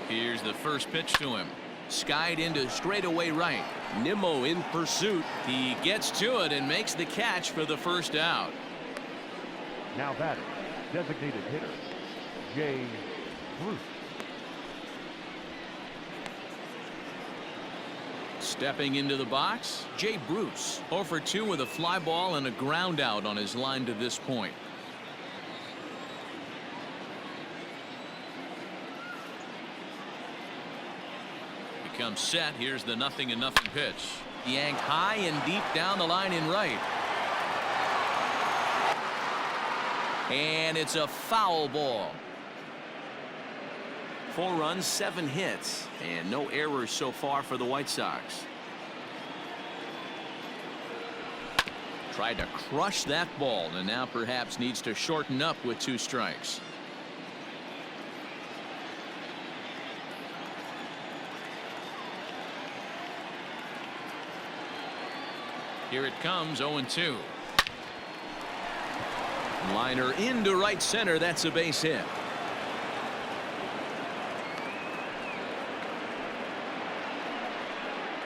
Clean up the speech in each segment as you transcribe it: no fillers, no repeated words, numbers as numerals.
Here's the first pitch to him. Skied into straightaway right. Nimmo in pursuit. He gets to it and makes the catch for the first out. Now batting, designated hitter, Jay Bruce. Stepping into the box, Jay Bruce. 0 for 2 with a fly ball and a ground out on his line to this point. Comes set. Here's the 0-0 pitch. Yanked high and deep down the line in right. And it's a foul ball. 4 runs, 7 hits, and no errors so far for the White Sox. Tried to crush that ball and now perhaps needs to shorten up with 2 strikes. Here it comes, 0-2. Liner into right center. That's a base hit.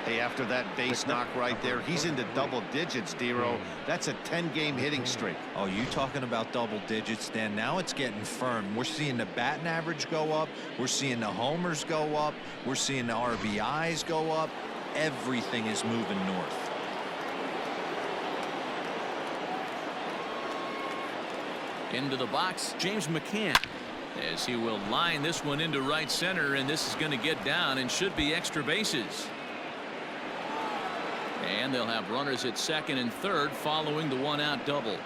Hey, after that base knock right there, he's into double digits, Dero. That's a 10-game hitting streak. Oh, you talking about double digits, Dan? Now it's getting firm. We're seeing the batting average go up. We're seeing the homers go up. We're seeing the RBIs go up. Everything is moving north. Into the box, James McCann, as he will line this one into right center, and this is going to get down and should be extra bases. And they'll have runners at second and third following the 1-out double.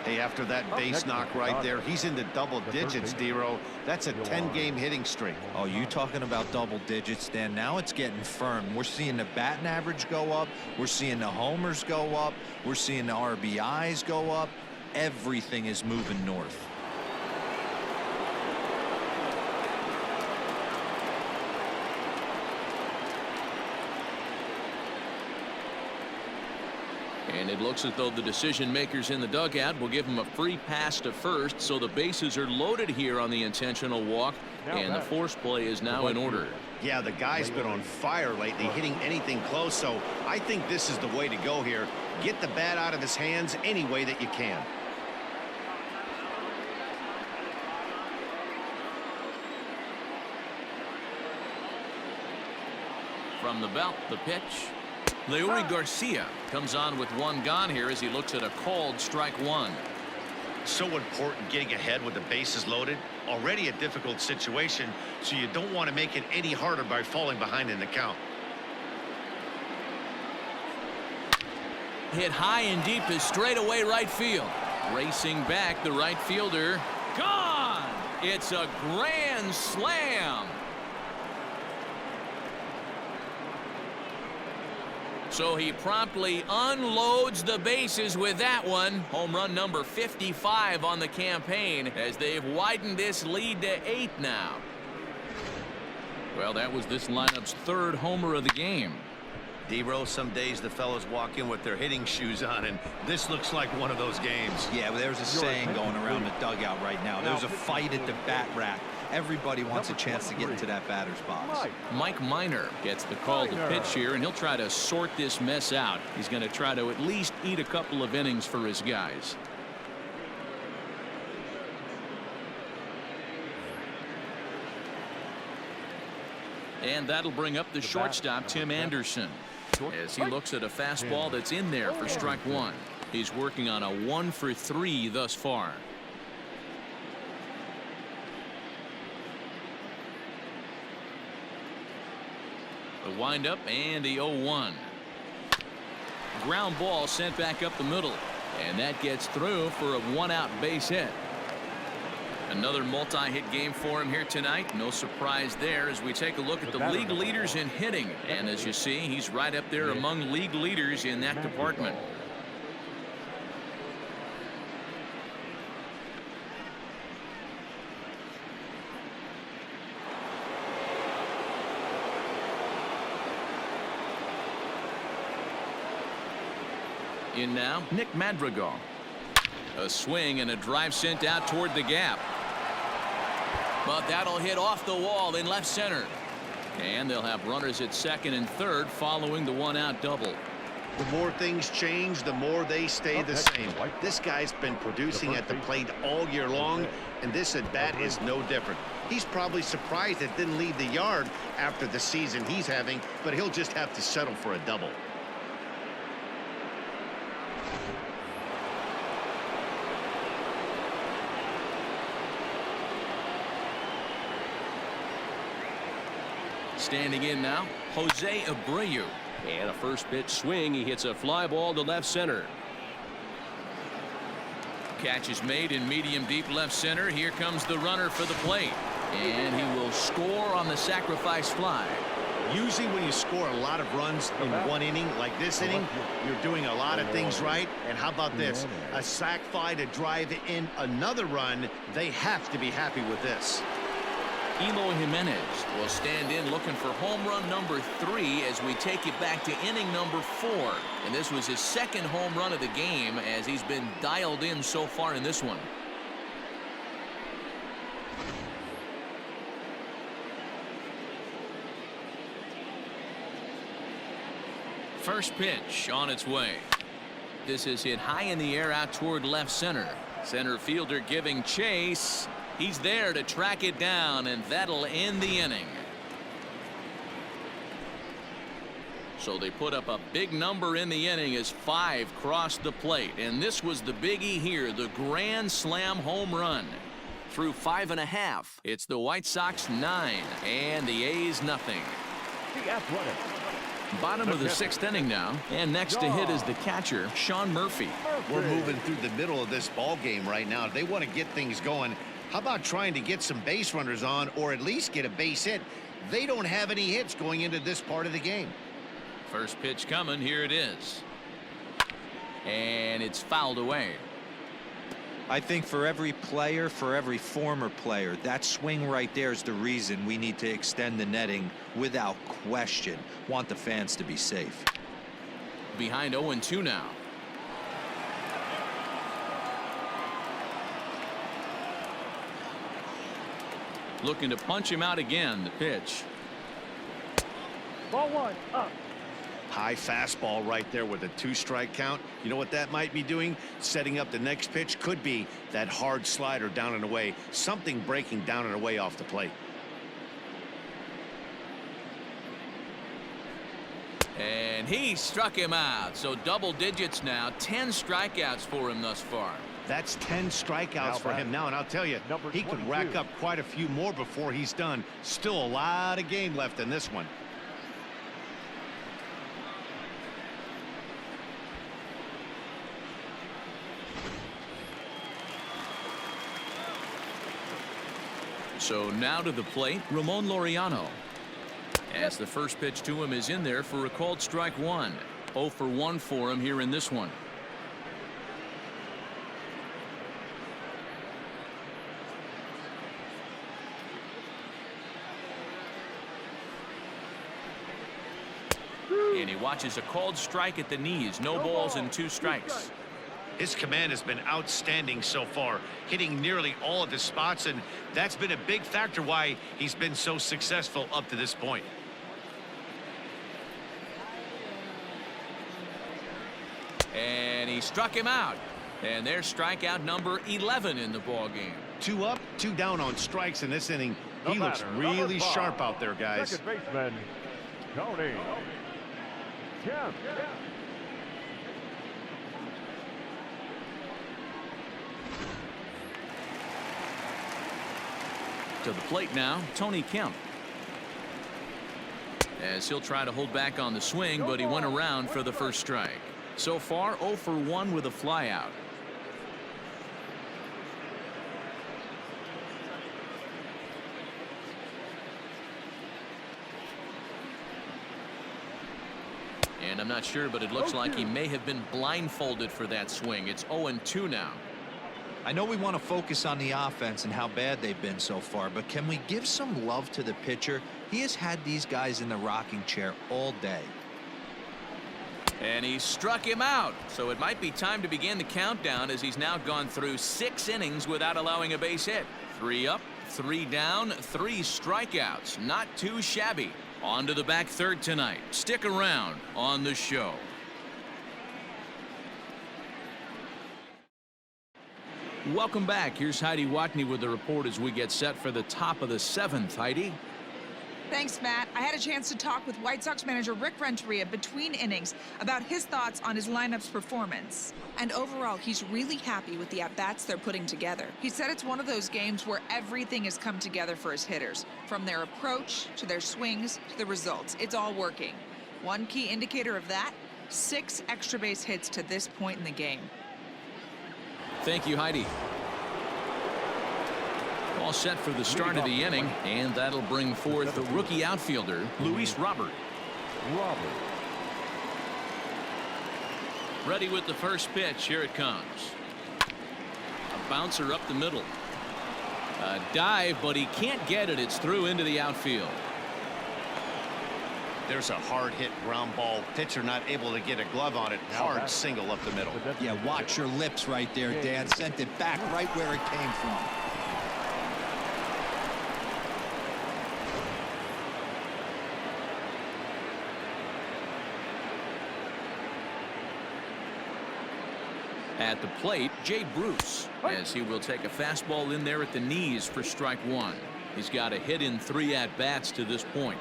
Hey, after that base knock right there, he's into double digits, Dero. That's a 10-game hitting streak. Oh, you talking about double digits, Dan? Now it's getting firm. We're seeing the batting average go up. We're seeing the homers go up. We're seeing the RBIs go up. Everything is moving north. And it looks as though the decision makers in the dugout will give him a free pass to first, so the bases are loaded here on the intentional walk, and the force play is now in order. Yeah, the guy's been on fire lately, hitting anything close, so I think this is the way to go here. Get the bat out of his hands any way that you can. From the belt, the pitch. Leury Garcia comes on with 1 gone here as he looks at a called strike 1. So important getting ahead with the bases loaded. Already a difficult situation, so you don't want to make it any harder by falling behind in the count. Hit high and deep to straightaway right field. Racing back, the right fielder. Gone! It's a grand slam. So he promptly unloads the bases with that one. Home run number 55 on the campaign as they've widened this lead to 8 now. Well, that was this lineup's 3rd homer of the game. Dero, some days the fellas walk in with their hitting shoes on, and this looks like one of those games. Yeah, well, there's a saying going around the dugout right now. There's a fight at the bat rack. Everybody wants a chance to get into that batter's box. Mike Minor gets the call to pitch here, and he'll try to sort this mess out. He's going to try to at least eat a couple of innings for his guys. And that'll bring up the shortstop, Tim Anderson, as he looks at a fastball that's in there for strike 1. He's working on a 1 for 3 thus far. The windup and the 0-1. Ground ball sent back up the middle, and that gets through for a 1-out base hit. Another multi-hit game for him here tonight. No surprise there as we take a look at the league leaders in hitting. And as you see, he's right up there among league leaders in that department. In now, Nick Madrigal. A swing and a drive sent out toward the gap. But that'll hit off the wall in left center. And they'll have runners at second and third following the one-out double. The more things change, the more they stay the same. This guy's been producing at the plate all year long, and this at-bat is no different. He's probably surprised it didn't leave the yard after the season he's having, but he'll just have to settle for a double. Standing in now, Jose Abreu. And a first pitch swing. He hits a fly ball to left center. Catch is made in medium deep left center. Here comes the runner for the plate. And he will score on the sacrifice fly. Usually when you score a lot of runs in one inning, like this inning, you're doing a lot of things right. And how about this? A sac fly to drive in another run. They have to be happy with this. Eloy Jimenez will stand in looking for home run number 3 as we take it back to inning number 4. And this was his second home run of the game as he's been dialed in so far in this one. First pitch on its way. This is hit high in the air out toward left center. Center fielder giving chase. He's there to track it down, and that'll end the inning. So they put up a big number in the inning as 5 crossed the plate. And this was the biggie here, the grand slam home run. Through 5.5, it's the White Sox 9 and the A's nothing. The Athletic. Bottom of the 6th inning now, and next to hit is the catcher, Sean Murphy. We're moving through the middle of this ball game right now. They want to get things going. How about trying to get some base runners on, or at least get a base hit? They don't have any hits going into this part of the game. First pitch coming. Here it is. And it's fouled away. I think for every player, for every former player, that swing right there is the reason we need to extend the netting without question. Want the fans to be safe. Behind 0-2 now. Looking to punch him out again. The pitch. Ball 1 up. High fastball right there with a 2-strike count. You know what that might be doing? Setting up the next pitch. Could be that hard slider down and away. Something breaking down and away off the plate. And he struck him out. So double digits now. 10 strikeouts for him thus far. That's 10 strikeouts for him now, and I'll tell you, he could rack up quite a few more before he's done. Still a lot of game left in this one. So now to the plate, Ramon Laureano. As the first pitch to him is in there for a called strike 1. 0 for 1 for him here in this one. And he watches a called strike at the knees. No balls and 2 strikes. His command has been outstanding so far, hitting nearly all of his spots, and that's been a big factor why he's been so successful up to this point. And he struck him out. And there's strikeout number 11 in the ball game. 2 up, 2 down on strikes in this inning. He looks really sharp out there, guys. Second baseman, Tony Kemp. To the plate now, Tony Kemp. As he'll try to hold back on the swing, but he went around for the first strike. So far, 0 for 1 with a flyout. And I'm not sure, but it looks like he may have been blindfolded for that swing. It's 0-2 now. I know we want to focus on the offense and how bad they've been so far, but can we give some love to the pitcher? He has had these guys in the rocking chair all day. And he struck him out. So it might be time to begin the countdown, as he's now gone through 6 innings without allowing a base hit. 3 up, 3 down, 3 strikeouts. Not too shabby. On to the back third tonight. Stick around on the show. Welcome back. Here's Heidi Watney with the report as we get set for the top of the 7th. Heidi? Thanks, Matt. I had a chance to talk with White Sox manager Rick Renteria between innings about his thoughts on his lineup's performance. And overall, he's really happy with the at-bats they're putting together. He said it's one of those games where everything has come together for his hitters. From their approach, to their swings, to the results. It's all working. One key indicator of that, 6 extra base hits to this point in the game. Thank you, Heidi. All set for the start of the inning, and that'll bring forth the rookie outfielder, Luis Robert. Ready with the first pitch. Here it comes. A bouncer up the middle. A dive, but he can't get it. It's through into the outfield. There's a hard hit ground ball. Pitcher not able to get a glove on it. Hard single up the middle. Yeah, watch your lips right there, Dan. Sent it back right where it came from. At the plate, Jay Bruce, as he will take a fastball in there at the knees for strike 1. He's got a hit in 3 at-bats to this point.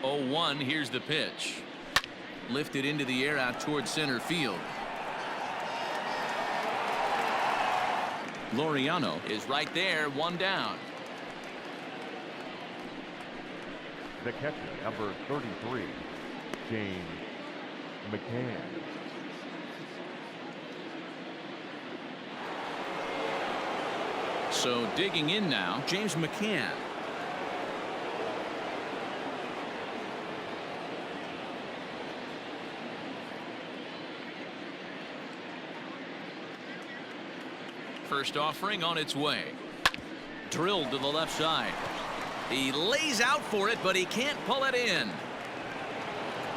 0-1. Here's the pitch. Lifted into the air out towards center field. Laureano is right there, 1 down. The catcher, number 33, James McCann. So digging in now, James McCann. First offering on its way. Drilled to the left side. He lays out for it, but he can't pull it in.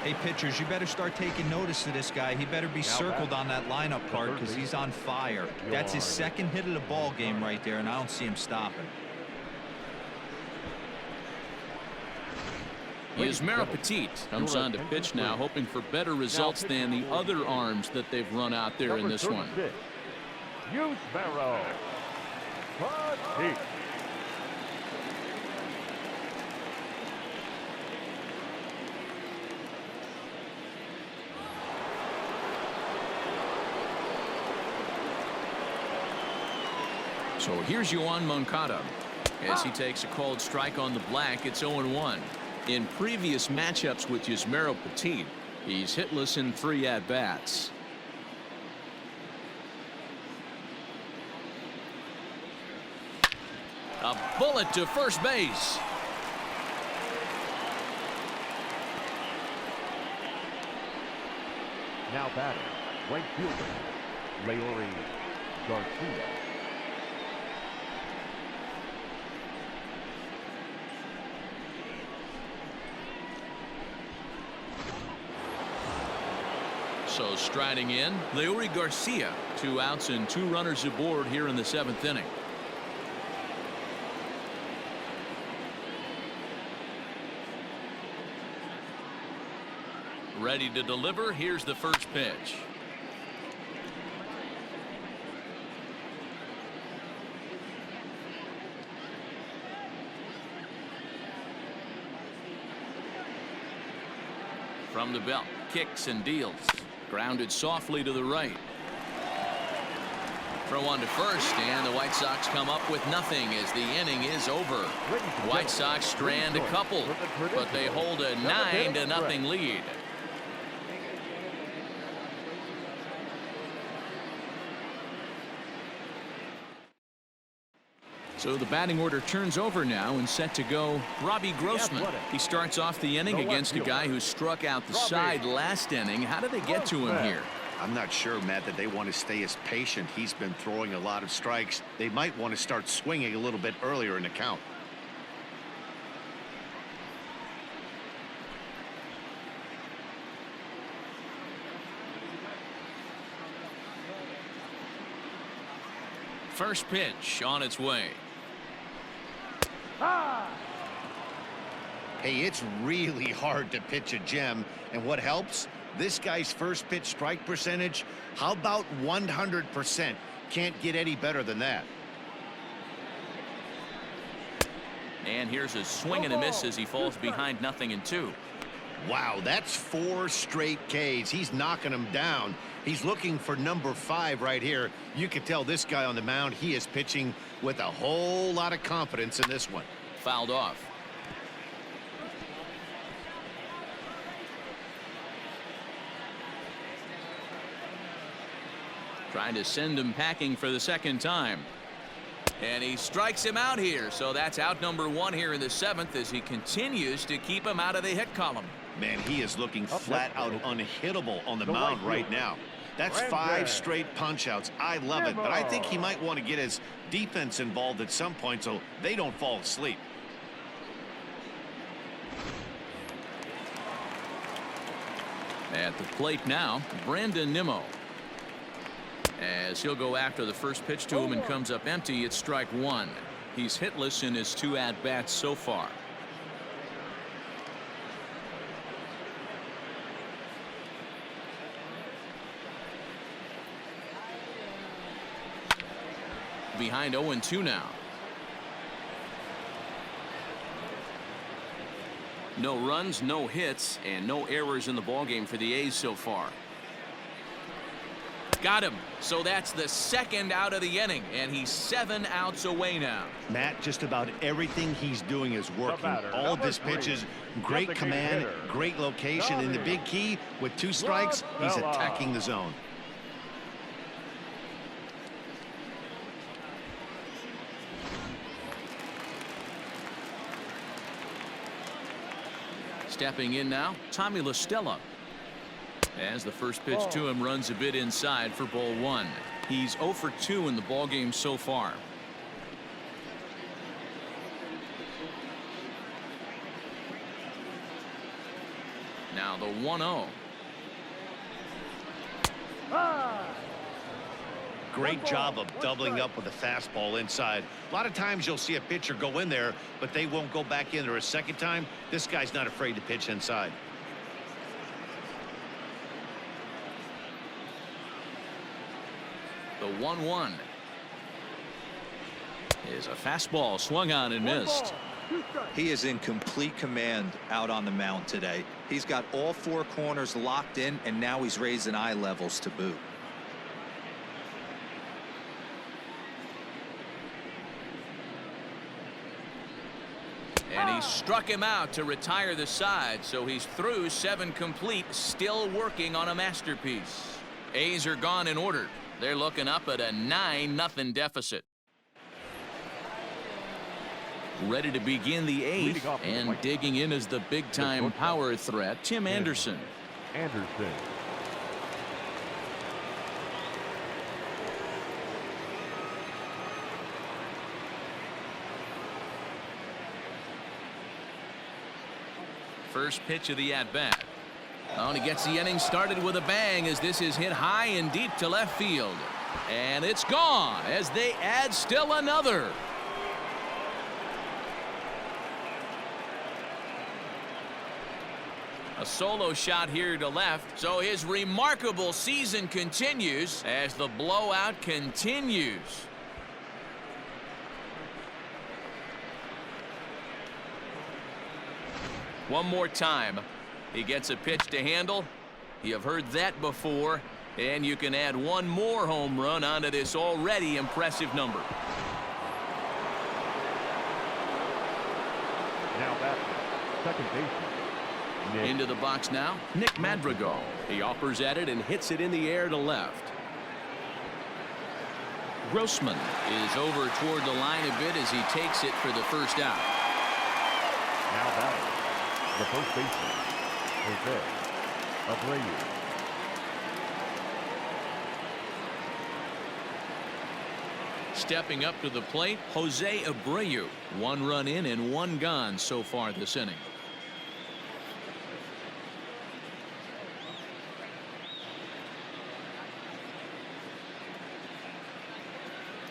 Hey, pitchers, you better start taking notice of this guy. He better be circled on that lineup card because he's on fire. That's his 2nd hit of the ball game right there, and I don't see him stopping. Yusmeiro Petit comes on to pitch now, hoping for better results than the other arms that they've run out there in this one. Yusmeiro Petit. So here's Yoan Moncada as he takes a called strike on the black. It's 0-1. In previous matchups with Yusmeiro Petit, he's hitless in 3 at-bats. A bullet to first base. Now batting, right fielder, Leury Garcia. So striding in, Leury Garcia. 2 outs and 2 runners aboard here in the 7th inning. Ready to deliver. Here's the first pitch. From the belt, kicks and deals. Grounded softly to the right. Throw on to first, and the White Sox come up with nothing as the inning is over. White Sox strand a couple, but they hold a 9-0 lead. So the batting order turns over now and set to go Robbie Grossman. He starts off the inning against a guy who struck out the side last inning. How did they get to him here? I'm not sure, Matt, that they want to stay as patient. He's been throwing a lot of strikes. They might want to start swinging a little bit earlier in the count. First pitch on its way. Hey, it's really hard to pitch a gem, and what helps? This guy's first pitch strike percentage, how about 100%? Can't get any better than that. And here's a swing and a miss as he falls behind 0-2. Wow, that's 4 straight Ks. He's knocking them down. He's looking for number 5 right here. You can tell this guy on the mound, he is pitching with a whole lot of confidence in this one. Fouled off. Trying to send him packing for the second time. And he strikes him out here. So that's out number 1 here in the 7th as he continues to keep him out of the hit column. Man, he is looking flat out unhittable on the mound right now. That's 5 straight punch outs. I love it, but I think he might want to get his defense involved at some point so they don't fall asleep. At the plate now, Brandon Nimmo. As he'll go after the first pitch to him and comes up empty, it's strike 1. He's hitless in his 2 at-bats so far. Behind 0-2 now. No runs, no hits, and no errors in the ballgame for the A's so far. Got him. So that's the 2nd out of the inning, and he's 7 outs away now. Matt, just about everything he's doing is working. All of his pitches, great command, great location, and the big key, with 2 strikes, he's attacking the zone. Stepping in now, Tommy La Stella. As the first pitch to him runs a bit inside for ball 1. He's 0 for 2 in the ballgame so far. Now the 1-0. Great job of doubling up with a fastball inside. A lot of times you'll see a pitcher go in there, but they won't go back in there a second time. This guy's not afraid to pitch inside. The 1-1 is a fastball swung on and missed. He is in complete command out on the mound today. He's got all 4 corners locked in, and now he's raising eye levels to boot. And he struck him out to retire the side, so he's through 7 complete, still working on a masterpiece. A's are gone in order. They're looking up at a 9-0 deficit. Ready to begin the 8th, and digging in as the big-time power threat, Tim Anderson. First pitch of the at-bat. Oh, and he gets the inning started with a bang as this is hit high and deep to left field. And it's gone as they add still another. A solo shot here to left, so his remarkable season continues as the blowout continues. One more time. He gets a pitch to handle. You have heard that before, and you can add one more home run onto this already impressive number. Now that's second baseman. Into the box now, Nick Madrigal. He offers at it and hits it in the air to left. Grossman is over toward the line a bit as he takes it for the first out. Now batting, the first baseman, Jose Abreu. Stepping up to the plate, Jose Abreu. 1 run in and 1 gone so far this inning.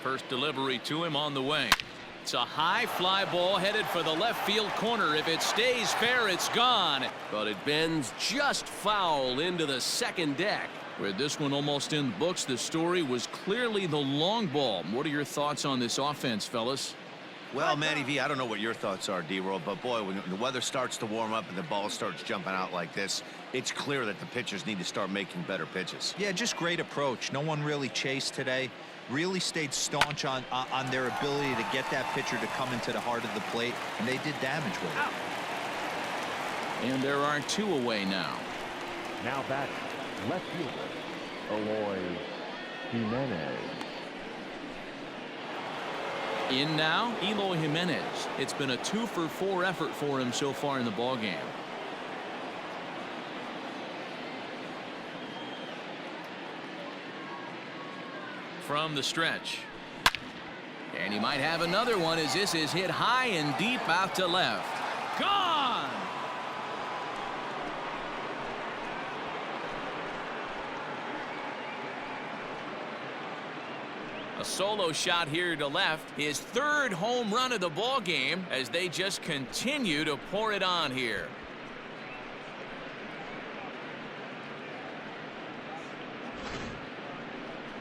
First delivery to him on the way. It's a high fly ball headed for the left field corner. If it stays fair, it's gone. But it bends just foul into the second deck. With this one almost in the books, the story was clearly the long ball. What are your thoughts on this offense, fellas? Well, Matty V, I don't know what your thoughts are, D-Roll, but boy, when the weather starts to warm up and the ball starts jumping out like this, it's clear that the pitchers need to start making better pitches. Yeah, just great approach. No one really chased today. Really stayed staunch on their ability to get that pitcher to come into the heart of the plate, and they did damage with it. And there are 2 away now. Now back, left fielder, Eloy Jimenez. In now, Eloy Jimenez. It's been a 2-for-4 effort for him so far in the ballgame. From the stretch. And he might have another one as this is hit high and deep out to left. Gone! A solo shot here to left. His 3rd home run of the ball game as they just continue to pour it on here.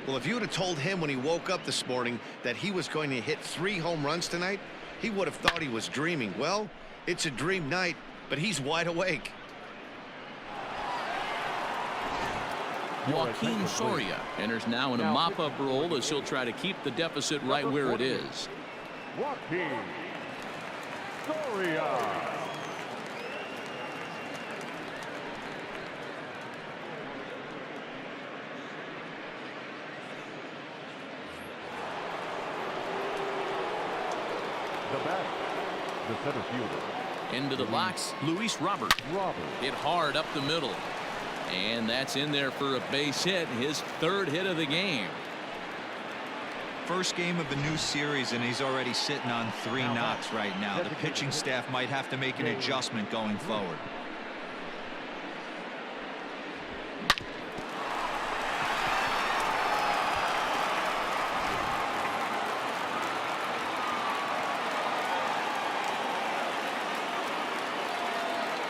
Well, if you would have told him when he woke up this morning that he was going to hit 3 home runs tonight, he would have thought he was dreaming. Well, it's a dream night, but he's wide awake. Joaquin Soria enters now in a mop-up role as he'll try to keep the deficit right where it is. Joaquin Soria. The bat, the center fielder. Into the box, Luis Robert. Hit hard up the middle. And that's in there for a base hit, his 3rd hit of the game. First game of a new series, and he's already sitting on 3 knocks right now. The pitching staff might have to make an adjustment going forward.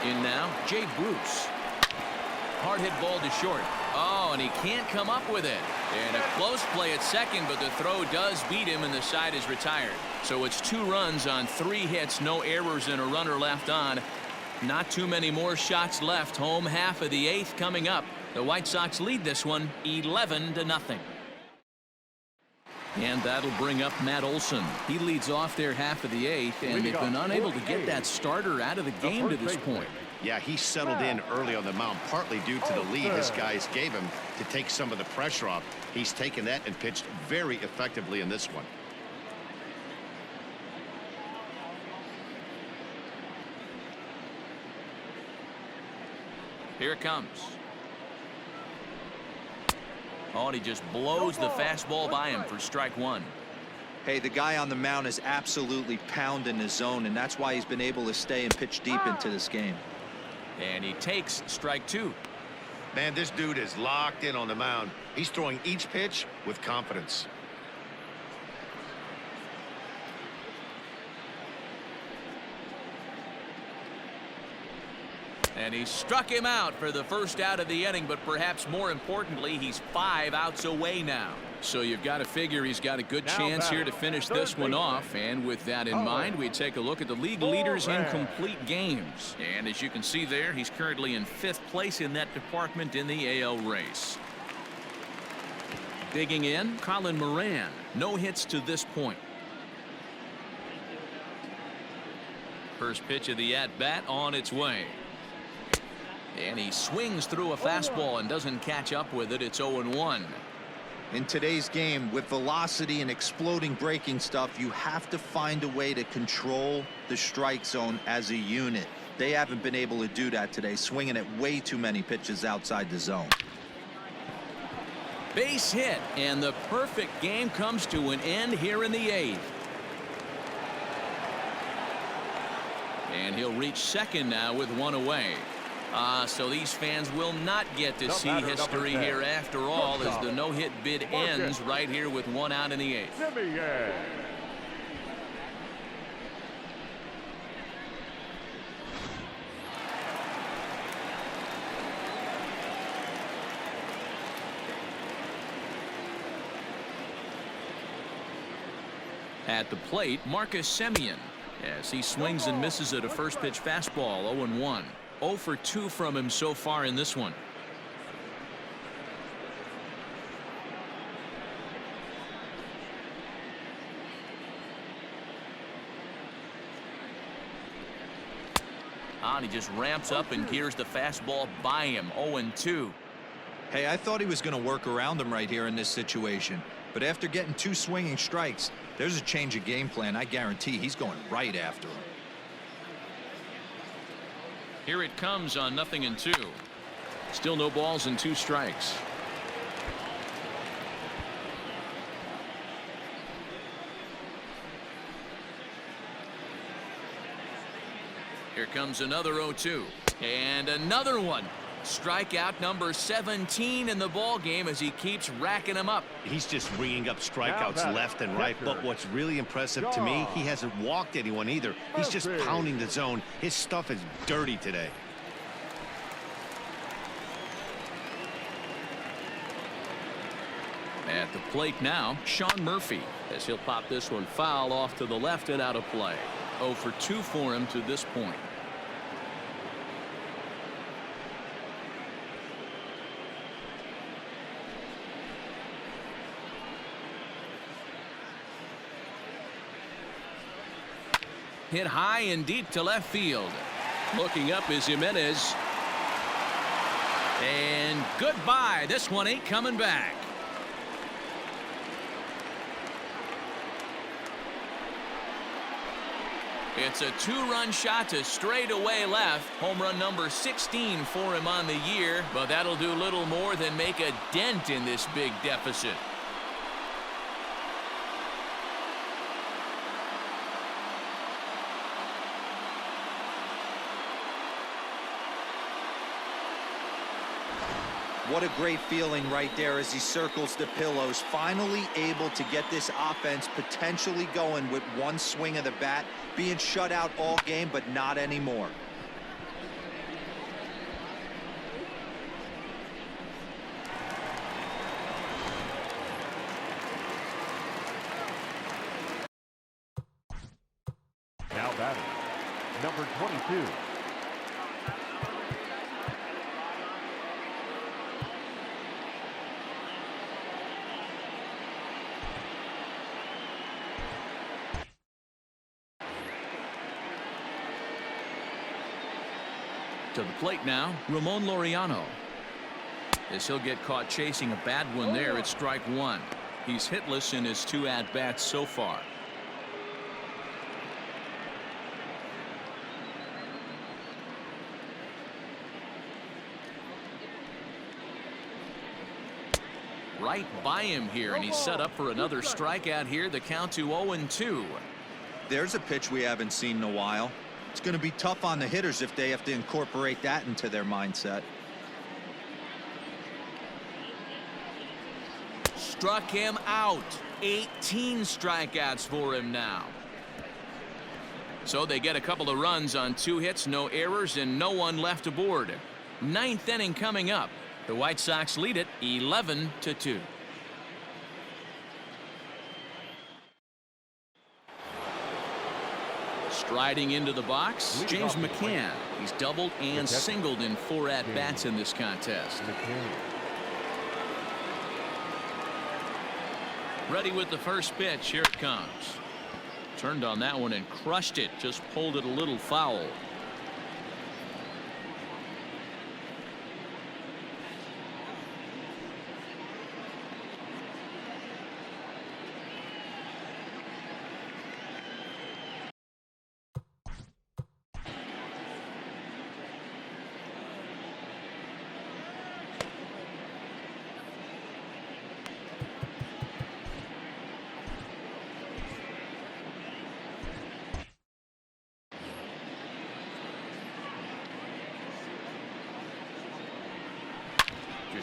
In now, Jay Bruce. Hard hit ball to short. Oh, and he can't come up with it. And a close play at second, but the throw does beat him and the side is retired. So it's 2 runs on 3 hits, no errors and a runner left on. Not too many more shots left. Home half of the 8th coming up. The White Sox lead this one 11-0. And that'll bring up Matt Olson. He leads off their half of the 8th, and they've been unable to get that starter out of the game to this point. Yeah, he settled in early on the mound, partly due to the lead his guys gave him to take some of the pressure off. He's taken that and pitched very effectively in this one. Here it comes. Oh, and he just blows the fastball by him for strike 1. Hey, the guy on the mound is absolutely pounding his zone, and that's why he's been able to stay and pitch deep into this game. And he takes strike 2. Man, this dude is locked in on the mound. He's throwing each pitch with confidence. And he struck him out for the first out of the inning, but perhaps more importantly, he's 5 outs away now. So you've got to figure he's got a good chance here to finish this one off. And with that in mind, we take a look at the league leaders in complete games. And as you can see there, he's currently in 5th place in that department in the AL race. Digging in, Colin Moran. No hits to this point. First pitch of the at-bat on its way. And he swings through a fastball and doesn't catch up with it. It's 0-1. In today's game, with velocity and exploding breaking stuff, you have to find a way to control the strike zone as a unit. They haven't been able to do that today, swinging at way too many pitches outside the zone. Base hit, and the perfect game comes to an end here in the 8th. And he'll reach second now with one away. So these fans will not get to see history here after all, as the no-hit bid ends right here with one out in the 8th. At the plate, Marcus Semien, as he swings and misses at a first pitch fastball. 0-1. 0 for 2 from him so far in this one. He just ramps up and gears the fastball by him. 0-2. Hey, I thought he was going to work around him right here in this situation. But after getting 2 swinging strikes, there's a change of game plan. I guarantee he's going right after him. Here it comes on 0-2. Still no balls and 2 strikes. Here comes another 0-2. And another one. Strikeout number 17 in the ball game as he keeps racking them up. He's just ringing up strikeouts left and right. But what's really impressive to me, he hasn't walked anyone either. He's just pounding the zone. His stuff is dirty today. At the plate now, Sean Murphy, as he'll pop this one foul off to the left and out of play. 0 for 2 for him to this point. Hit high and deep to left field. Looking up is Jimenez. And goodbye. This one ain't coming back. It's a 2-run shot to straightaway left. Home run number 16 for him on the year, but that'll do little more than make a dent in this big deficit. What a great feeling right there as he circles the pillows, finally able to get this offense potentially going with one swing of the bat, being shut out all game, but not anymore. Now batting, number 22. To the plate now, Ramon Laureano. As he'll get caught chasing a bad one there at strike 1. He's hitless in his 2 at-bats so far. Right by him here, and he's set up for another strikeout here. The count to 0-2. There's a pitch we haven't seen in a while. It's going to be tough on the hitters if they have to incorporate that into their mindset. Struck him out. 18 strikeouts for him now. So they get a couple of runs on 2 hits, no errors, and no one left aboard. 9th inning coming up. The White Sox lead it 11-2. Striding into the box, James McCann. He's doubled and singled in 4 at-bats in this contest. Ready with the first pitch. Here it comes. Turned on that one and crushed it. Just pulled it a little foul.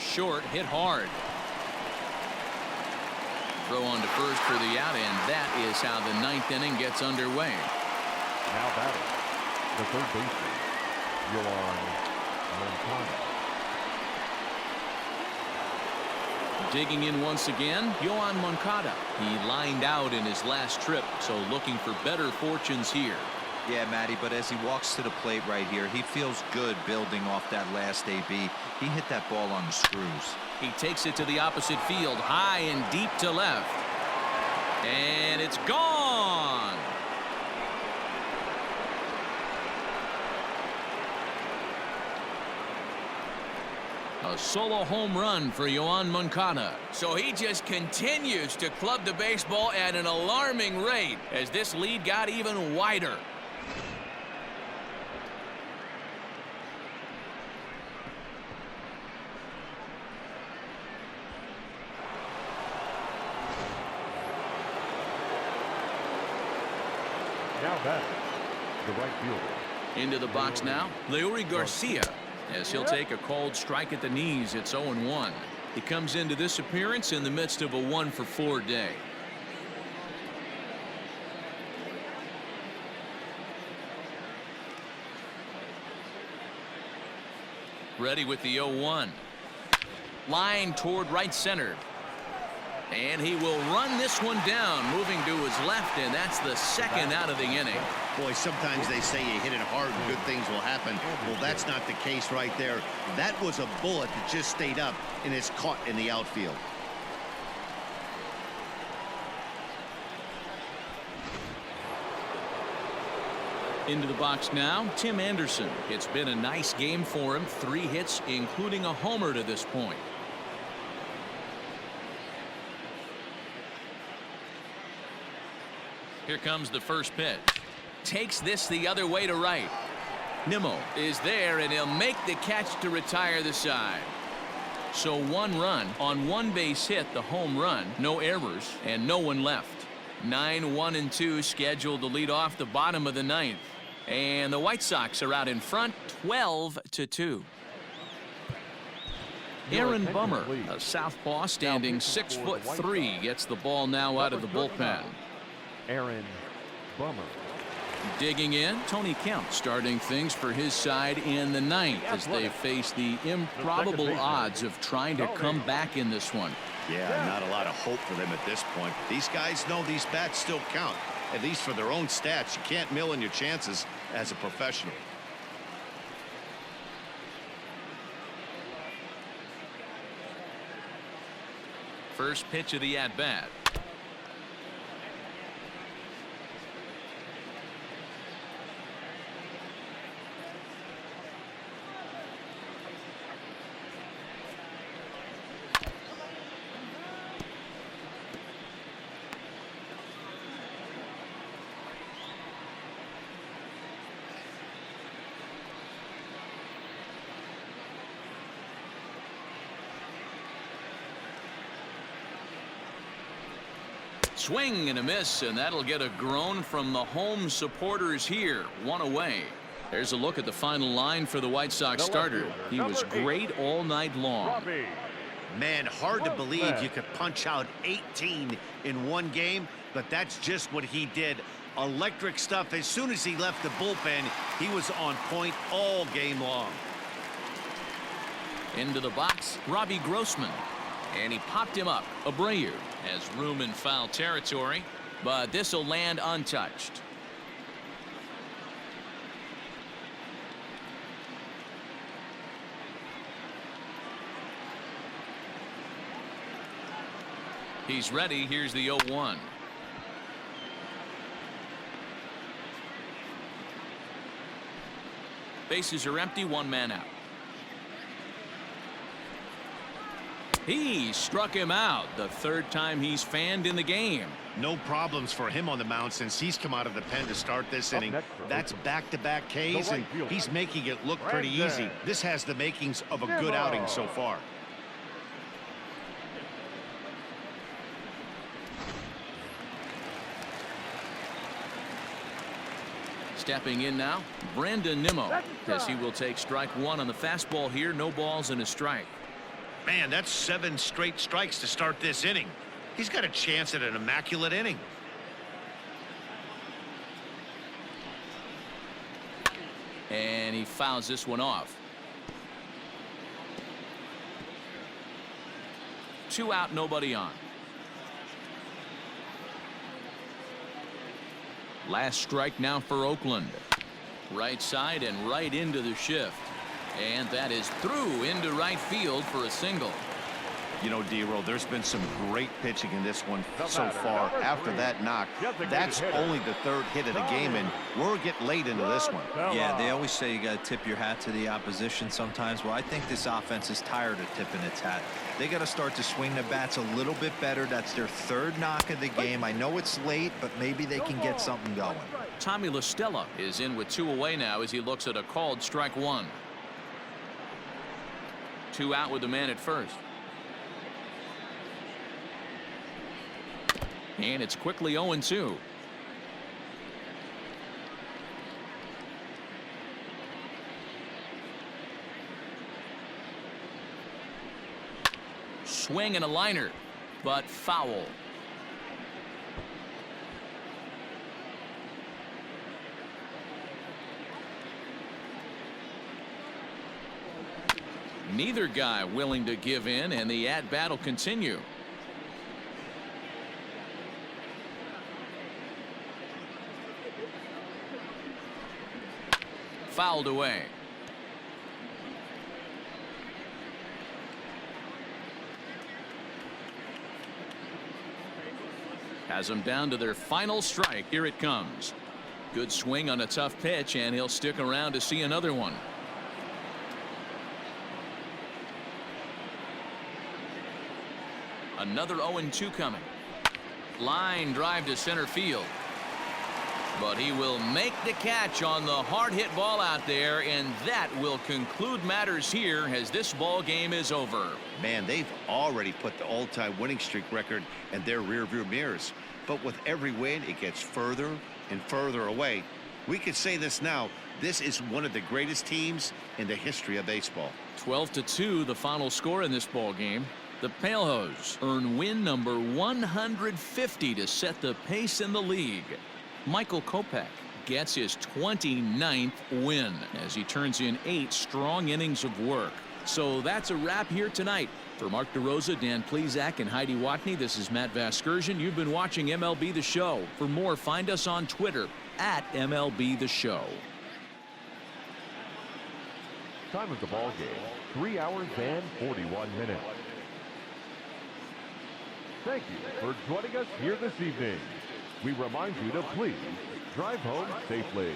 short, hit hard. Throw on to first for the out, and that is how the 9th inning gets underway. Now batting, the third baseman, Yoan Moncada. Digging in once again, Yoan Moncada. He lined out in his last trip, so looking for better fortunes here. Yeah, Matty, but as he walks to the plate right here, he feels good building off that last AB. He hit that ball on the screws. He takes it to the opposite field, high and deep to left. And it's gone. A solo home run for Yoan Moncada. So he just continues to club the baseball at an alarming rate as this lead got even wider. Now batting, the right fielder. Into the box now, Leury Garcia, as he'll take a called strike at the knees. It's 0-1. He comes into this appearance in the midst of a 1-for-4 day. Ready with the 0-1. Line toward right center. And he will run this one down, moving to his left, and that's the second out of the inning. Boy, sometimes they say you hit it hard and good things will happen. Well, that's not the case right there. That was a bullet that just stayed up and is caught in the outfield. Into the box now, Tim Anderson. It's been a nice game for him. 3 hits, including a homer to this point. Here comes the first pitch. Takes this the other way to right. Nimmo is there, and he'll make the catch to retire the side. So 1 run on 1 base hit, the home run, no errors, and no one left. 9-1-2 scheduled to lead off the bottom of the 9th. And the White Sox are out in front, 12-2. Aaron Bummer, a southpaw standing 6'3", gets the ball now out of the bullpen. Aaron Bummer. Digging in, Tony Kemp starting things for his side in the 9th as they face the improbable odds of trying to come back in this one. Yeah, not a lot of hope for them at this point. These guys know these bats still count, at least for their own stats. You can't mill in your chances as a professional. First pitch of the at-bat. Swing and a miss, and that'll get a groan from the home supporters here. 1 away. There's a look at the final line for the White Sox starter. He was great all night long. Man, hard to believe you could punch out 18 in 1 game, but that's just what he did. Electric stuff. As soon as he left the bullpen, he was on point all game long. Into the box, Robbie Grossman. And he popped him up. Abreu has room in foul territory, but this will land untouched. He's ready. Here's the 0-1. Bases are empty, 1 man out. He struck him out, the 3rd time he's fanned in the game. No problems for him on the mound since he's come out of the pen to start this inning. That's back-to-back Ks, and he's making it look pretty easy. This has the makings of a good outing so far. Stepping in now, Brandon Nimmo, as he will take strike 1 on the fastball here. No balls and a strike. Man, that's 7 straight strikes to start this inning. He's got a chance at an immaculate inning. And he fouls this one off. 2 out, nobody on. Last strike now for Oakland. Right side and right into the shift. And that is through into right field for a single. You know, D-Roll, there's been some great pitching in this one so far. After that knock, that's only the 3rd hit of the game, and we're getting late into this one. Yeah, they always say you got to tip your hat to the opposition sometimes. Well, I think this offense is tired of tipping its hat. They got to start to swing the bats a little bit better. That's their 3rd knock of the game. I know it's late, but maybe they can get something going. Tommy La Stella is in with 2 away now as he looks at a called strike 1. 2 out with the man at first. And it's quickly 0-2. Swing and a liner, but foul. Neither guy willing to give in, and the at-bat will continue. Fouled away. Has them down to their final strike. Here it comes. Good swing on a tough pitch, and he'll stick around to see another one. Another 0-2 coming. Line drive to center field. But he will make the catch on the hard hit ball out there, and that will conclude matters here as this ball game is over. Man, they've already put the all-time winning streak record in their rearview mirrors. But with every win, it gets further and further away. We could say this now. This is one of the greatest teams in the history of baseball. 12-2, the final score in this ball game. The Palehose earn win number 150 to set the pace in the league. Michael Kopech gets his 29th win as he turns in 8 strong innings of work. So that's a wrap here tonight. For Mark DeRosa, Dan Plesac, and Heidi Watney, this is Matt Vasgersian. You've been watching MLB The Show. For more, find us on Twitter at MLB The Show. Time of the ball game, 3 hours and 41 minutes. Thank you for joining us here this evening. We remind you to please drive home safely.